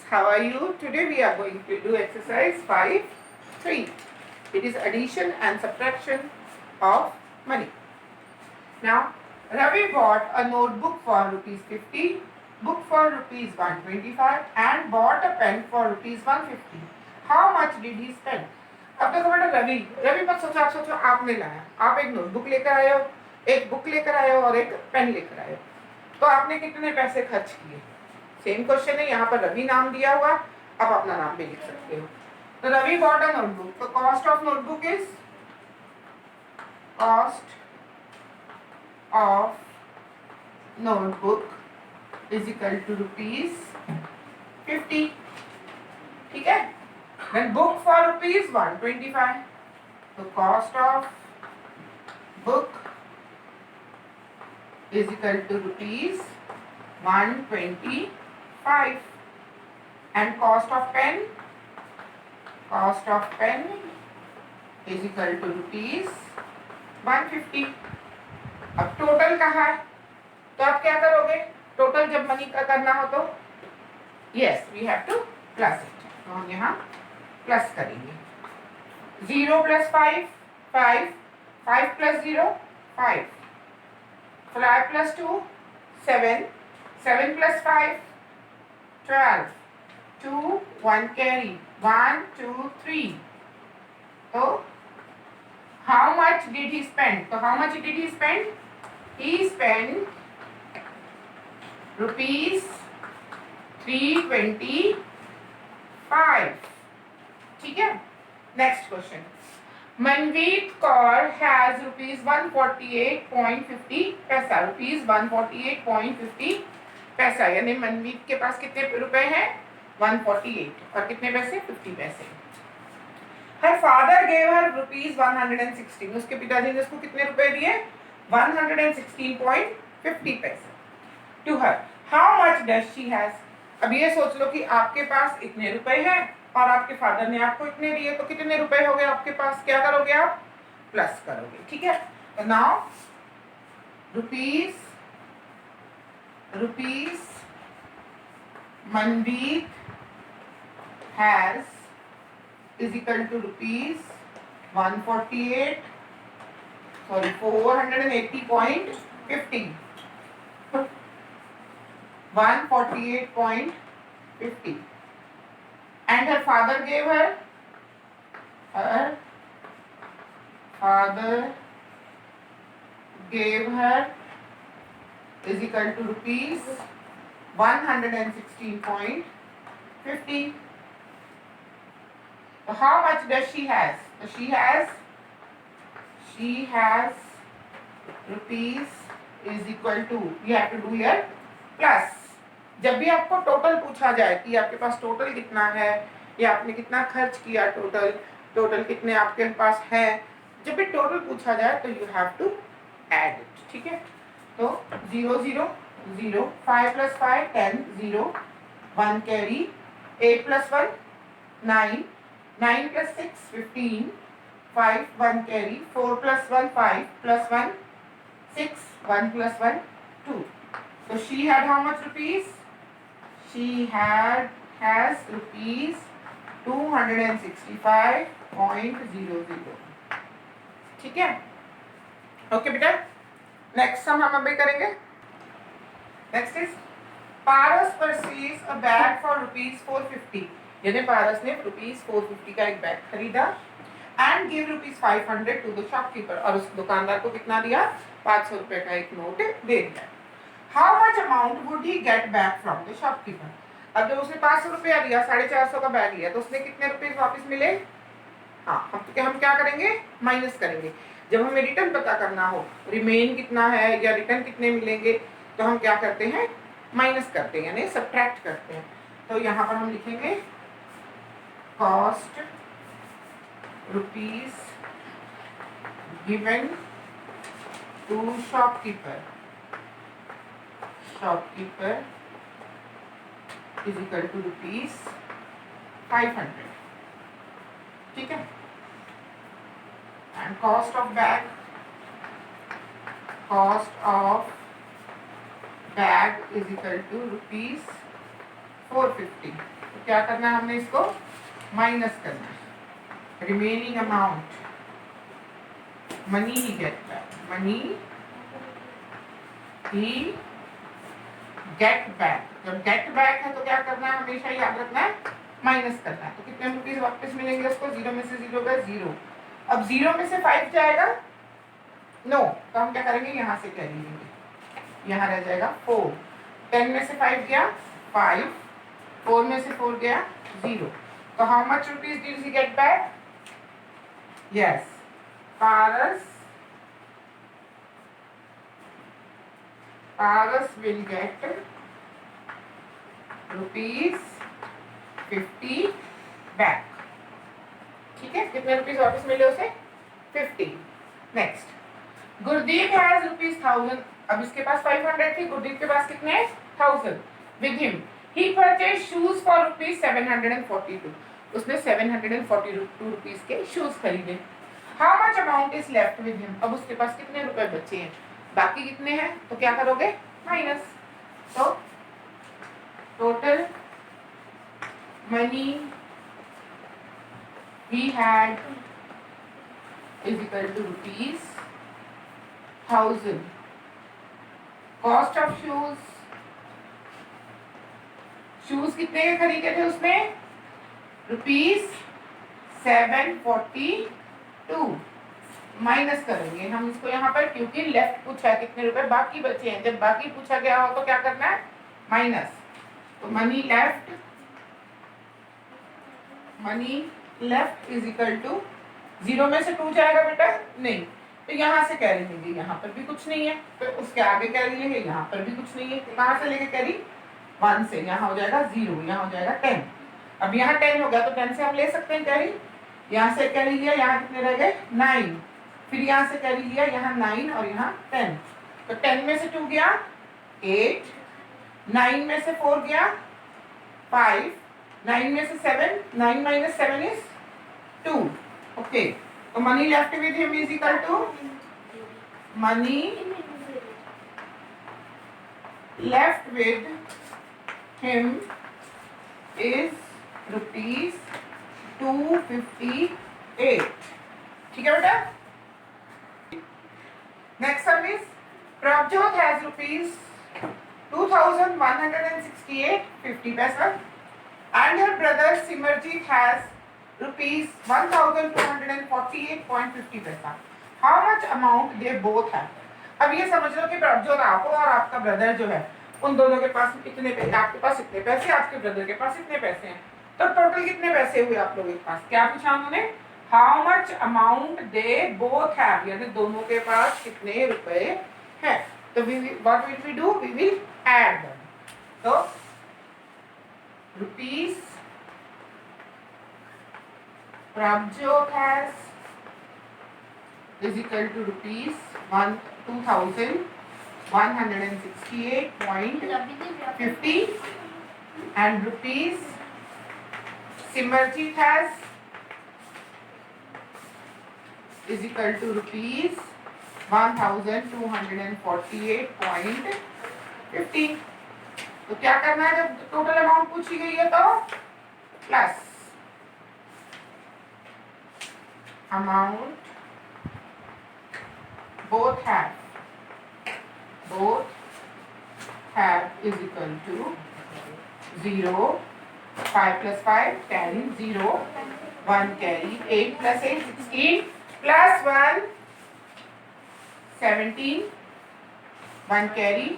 how are you? Today we are going to do exercise 5.3. It is addition and subtraction of money. Now, Ravi bought a notebook for rupees 50, book for rupees 125 and bought a pen for rupees 150. How much did he spend? अब देखो बेटा रवि मत सोचो, आप सोचो आपने लाया, आप एक नोटबुक लेकर आए हो, एक बुक लेकर आए हो और एक पेन लेकर आए हो, तो आपने कितने पैसे खर्च किए? सेम क्वेश्चन है, यहाँ पर रवि नाम दिया हुआ, आप अपना नाम भी लिख सकते हो. तो रवि बॉट अ नोटबुक, तो cost of notebook is cost of notebook is equal to ₹50. ठीक है. Then book for rupees 125. So cost of book is equal to rupees 125. And cost of pen is equal to rupees 150. अब total कहाँ है, तो आप क्या करोगे? Total जब मनी का करना हो तो yes we have to plus it, तो हम यहाँ प्लस करेंगे. 0 + 5 5, 5 + 0 5, 5 + 2 7, 7 + 5 12, 2 1 carry 1 2 3. तो how much did he spend? तो how much did he spend? He spent rupees 325. ठीक है. Next question. मनवीत Kaur has rupees 148.50 पैसा, रुपीज 148.50 पैसा, यानी मनवीत के पास कितने रुपए हैं? 148 और कितने पैसे? 50 पैसे. Her father gave her rupees 116, उसके पिताजी ने उसको कितने रुपए दिए? 116.50 पैसे. To her how much does she has. अब ये सोच लो कि आपके पास इतने रुपए हैं और आपके फादर ने आपको इतने दिए, तो कितने रुपए हो गए आपके पास? क्या करोगे आप? प्लस करोगे. ठीक है. तो now rupees मनवीत has is equal to rupees 480.50. 148.50. And her father gave her is equal to rupees 116.50. So how much does she has? So she has rupees is equal to, you have to do here plus. जब भी आपको total पूछा जाए कि आपके पास total कितना है या आपने कितना खर्च किया, टोटल कितने आपके पास है, जब भी टोटल पूछा जाए तो you have to add it. ठीक है. तो 0 0 0, 5 + 5 10, 0 1 carry, 8 + 1 9, 9 + 6 15, 5 1 carry, 4 + 1 5 + 1 6, 1 + 1 2. So she had how much rupees? She has rupees 265.00. ठीक है. ओके बेटा. नेक्स्ट सम हम अभी करेंगे. Next is Paras purchase a bag for rupees 450. यानी पारस ने रुपीज 450 का एक बैग खरीदा and give rupees 500 to the shopkeeper, और उस दुकानदार को कितना दिया? 500 रुपए का एक नोट दे दिया. How much amount would he get back from the shopkeeper. अब जब उसने 500 रुपया दिया, 450 का बैग लिया, तो उसने कितने रुपए वापस मिले? हाँ, हम क्या करेंगे? माइनस करेंगे. जब हमें रिटर्न पता करना हो, रिमेन कितना है या रिटर्न कितने मिलेंगे, तो हम क्या करते हैं? माइनस करते हैं, यानी सब्ट्रैक्ट करते हैं. तो यहाँ पर हम लिखेंगे cost rupees given to shopkeeper is equal to rupees 500. ठीक है. And cost of bag is equal to rupees 450. तो क्या करना है हमने इसको माइनस करना है. रिमेनिंग अमाउंट मनी ही गेट बैक, मनी ही गेट बैक. जब गेट बैक है तो क्या करना है, हमेशा याद रखना है माइनस करना है. तो कितने रुपीज वापस मिलेंगे उसको, 0 में से 0 गया 0. अब 0 में से 5 जाएगा नो, तो हम क्या करेंगे, यहाँ से कैरी लेंगे, यहाँ रह जाएगा 4. 10 में से 5 गया 5, 4 में से 4 गया 0. तो how much rupees did he get back? Yes, Paras will get ₹50 back. ठीक है, कितने रुपीज वापस मिले उसे? 50. Next, Gurdeep has ₹1000. अब इसके पास 500 थी, गुरदीप के पास कितने हैं? 1000. With him he purchase shoes for ₹742. उसने 742 रुपीज के शूज खरीदे. How much amount is left with him? अब उसके पास कितने रुपए बचे हैं, बाकी कितने हैं, तो क्या करोगे, माइनस. तो total money he had is equal to ₹1000. Cost of shoes, shoes कितने के खरीदे थे उसने, ₹742. माइनस करेंगे हम इसको यहाँ पर, क्योंकि लेफ्ट पूछा है कितने रुपए बाकी बचे हैं. जब बाकी पूछा गया हो तो क्या करना है, माइनस. तो money left is equal to 0 में से 2 जाएगा बेटा, नहीं, तो यहाँ से कैरी लेंगे, यहाँ पर भी कुछ नहीं है, तो उसके आगे कैरी लेंगे, यहाँ पर भी कुछ नहीं है, तो कहाँ से लेंगे कैरी, 1 से. यहाँ हो जाएगा 0, यहाँ हो जाएगा 10. अब यहाँ 10 हो गया तो 10 से हम ले सकते हैं कैरी. यहाँ से कैरी लिया, यहाँ कितने रह गए, 9. फिर यहाँ से कैरी लिया, यहाँ 9 और यहाँ 10. तो 10 में से 2 गया 8, 9 में से 4 गया 5, 9 में से 7, 9 minus 7 is 2. ओके, तो money left with him is equal to, money left with him is ₹258. ठीक है बेटा. Next sum is Prabhjot has ₹2168.50 and her brother Simarjit has ₹1248.50. How much amount they both have? अब ये समझ लो कि प्रभजोत आप हो और आपका ब्रदर जो है, उन दोनों के पास कितने पैसे, आपके पास इतने पैसे, आपके ब्रदर के पास इतने पैसे हैं, तो टोटल कितने पैसे हुए आप लोगों के पास. क्या पूछा उन्होंने, how much amount they both have, यानी दोनों के पास कितने रुपए हैं. तो what will we do, we will add them. तो rupees Prabjot has is equal to ₹2,168.50 and rupees Simarjit has is equal to ₹1,248.50. तो क्या करना है, जब टोटल अमाउंट पूछी गई है तो plus amount both have is equal to 0, 5 plus 5 10, 0, 1 carry, 8 plus 8 16, plus 1 17, 1 carry,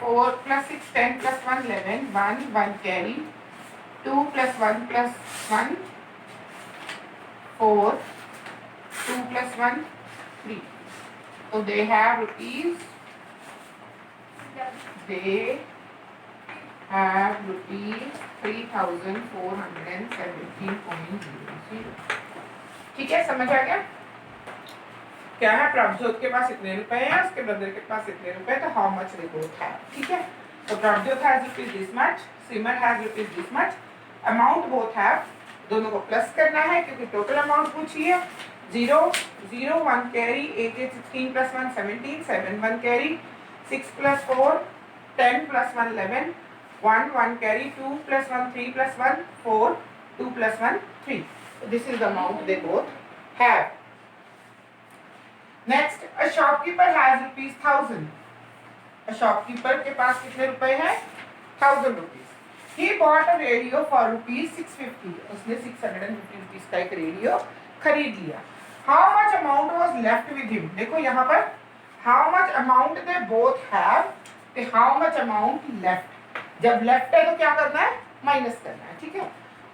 4 plus 6 10 plus 1 11, 1 carry, 2 plus 1 plus 1 4, 2 plus 1 3. So they have ₹3,417.00. ठीक है, समझ आ गया. क्या है, प्रभजोत के पास इतने रुपए हैं, उसके ब्रदर के पास इतने रुपए, तो how much they both have. ठीक है, तो Prabhjot has ₹this much, Simar has ₹this much. Amount both have, दोनों को प्लस करना है क्योंकि टोटल अमाउंट पूछी है. 0 0 1 carry, 8 8 16 plus 1 17, 7 1 carry, 6 plus 4 10 plus 1 11, 1 carry, 2 plus 1 3 plus 1 4, 2 plus 1 3. So this is the amount they both have. Next, a shopkeeper has ₹1000. A shopkeeper के पास कितने रुपए हैं? 1000 rupees. He bought a radio for ₹650. उसने 650 rupees का एक रेडियो खरीद लिया. How much amount was left with him? देखो यहाँ पर how much amount they both have, तो how much amount left. जब left है तो क्या करना है? माइनस करना है, ठीक है?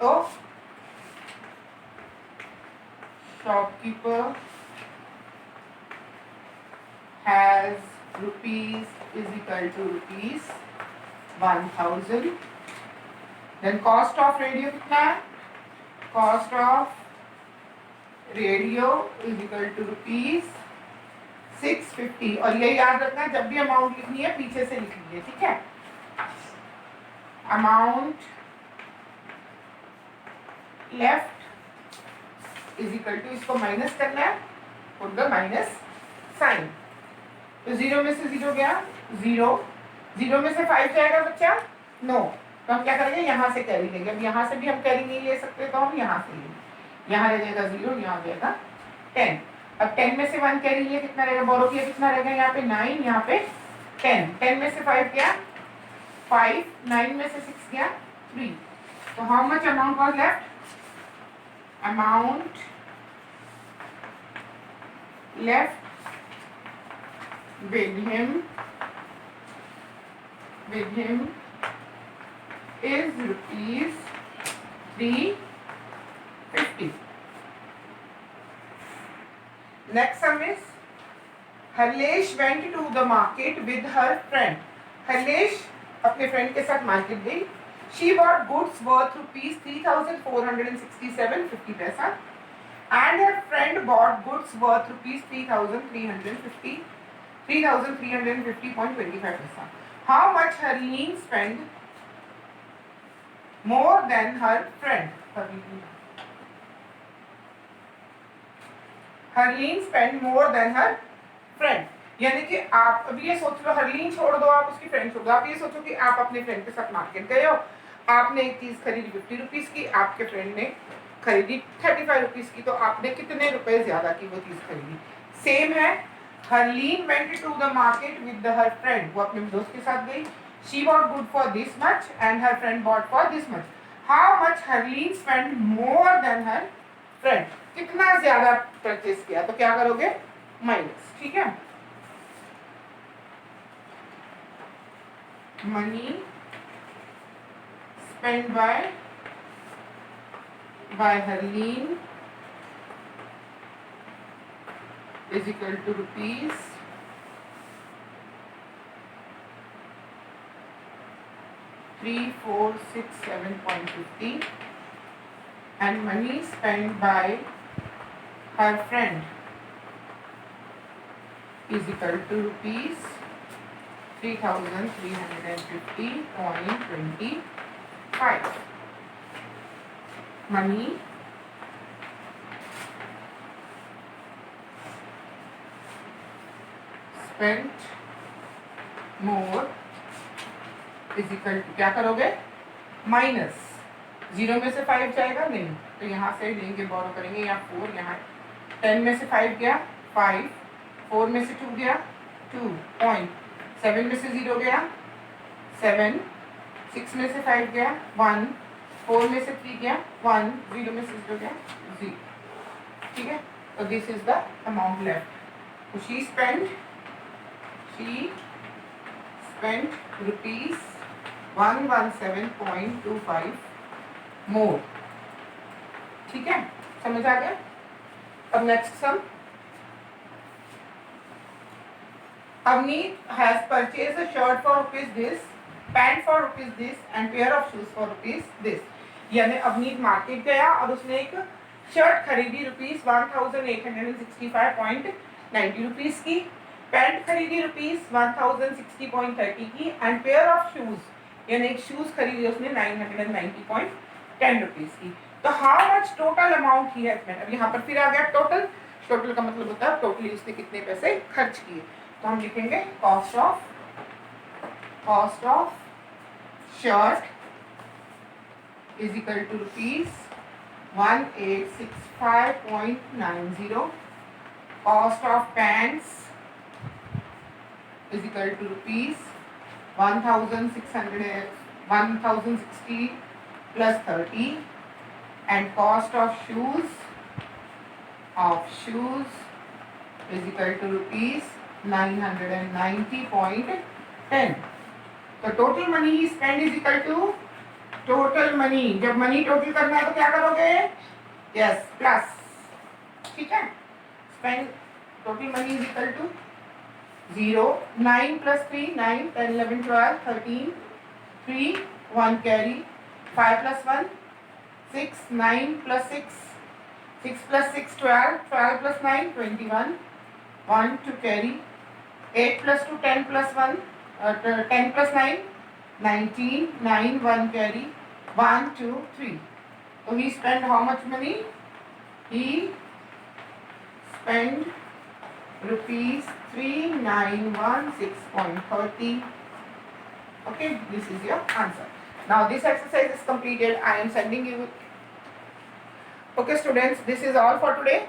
तो shopkeeper has rupees is equal to ₹1000. Then cost of radio कितना है? Cost of radio is equal to ₹650. और ये याद रखना, जब भी अमाउंट लिखनी है पीछे से लिख लीजिए, ठीक है? Amount left is equal to, इसको माइनस करना है, पुट द माइनस साइन. तो 0 में से 0 गया 0, 0 में से 5 जाएगा बच्चा? नो. तो हम क्या करेंगे? यहाँ से कैरी लेंगे. अब यहाँ से भी हम कैरी नहीं ले सकते, तो हम यहाँ से लेंगे. यहाँ रह जाएगा 0, यहाँ जाएगा 10. अब 10 में से 1 कैरी लिए, कितना रहेगा? बोरो किया, कितना रहेगा? यहाँ पे 9, यहाँ पे 10. 10 में से 5 गया 5, 9 में से 6 गया 3. तो how much amount was left? Amount left with him is ₹350. Next sum is Harlesh went to the market with her friend. Harlesh अपने फ्रेंड के साथ मार्केट गई. She bought goods worth ₹3,467.50 and her friend bought goods worth ₹3,350.25. How much Harleen spent more than her friend? Harleen spent more than her friend. यानी कि आप अब ये सोच लो, हरलीन छोड़ दो, आप उसकी फ्रेंड छोड़ दो. आप ये सोचो कि आप अपने फ्रेंड के साथ मार्केट गए हो, आपने एक चीज खरीदी 50 रुपीज की, आपके फ्रेंड ने खरीदी 35 रुपीज की, तो आपने कितने रुपए ज्यादा की वो चीज खरीदी? सेम है. Harleen went to the market with her friend. वो अपने दोस्त के साथ गई. She bought good for this much and her friend bought for this much. How much Harleen spend more than her friend? कितना ज्यादा परचेज किया? तो क्या करोगे? माइनस. ठीक है? money spent by Harleen is equal to ₹3467.50 and money spent by her friend is equal to ₹3,350.25. Money spent more is equal to, क्या करोगे? माइनस. 0 में से 5 जाएगा नहीं, तो यहाँ से लेंगे, बोरो करेंगे. यहाँ 4, यहाँ 10 में से 5 गया 5, 4 में से 2 गया 2 पॉइंट, 7 में से 0 गया 7, 6 में से 5 गया 1, 4 में से 3 गया 1, 0 में से 0 गया 0. ठीक है? तो this is the amount left. तो शी स्पेंट ₹117.25 मोर. ठीक है? समझ आ गया? अब next sum. Avneet has purchased a shirt for ₹this, pant for ₹this and pair of shoes for ₹this. यानी अवनीत मार्केट गया और उसने एक शर्ट खरीदी ₹1,865.90 की, पैंट खरीदी ₹1,060.30 की एंड पेयर ऑफ शूज यानी एक शूज खरीदी उसने ₹990.10 की. तो हाउ मच टोटल अमाउंट ही है स्पेंट? अब यहाँ पर फिर आ गया टोटल. टोटल का मतलब होता है टोटली उसने कितने पैसे खर्च किए. तो हम लिखेंगे cost of shirt is equal to rupees 1865.90. Cost of pants is equal to rupees 1060 plus 30, and cost of shoes is equal to rupees 990.10. तो total money he spend is equal to total money. जब money total करना है तो क्या करोगे? Yes, plus. ठीक है. Spend total money is equal to 0, 9 plus 3, 9, 10, 11, 12, 13, 3, 1 carry, 5 plus 1, 6, 9 plus 6, 6 plus 6, 12, 12 plus 9, 21, 1 to carry, 8 plus 2, 10 plus 1, 10 plus 9, 19, 9, 1 carry, 1, 2, 3. So he spent how much money? He spent rupees 3916.30. Okay, this is your answer. Now this exercise is completed. I am sending you. Okay students, this is all for today.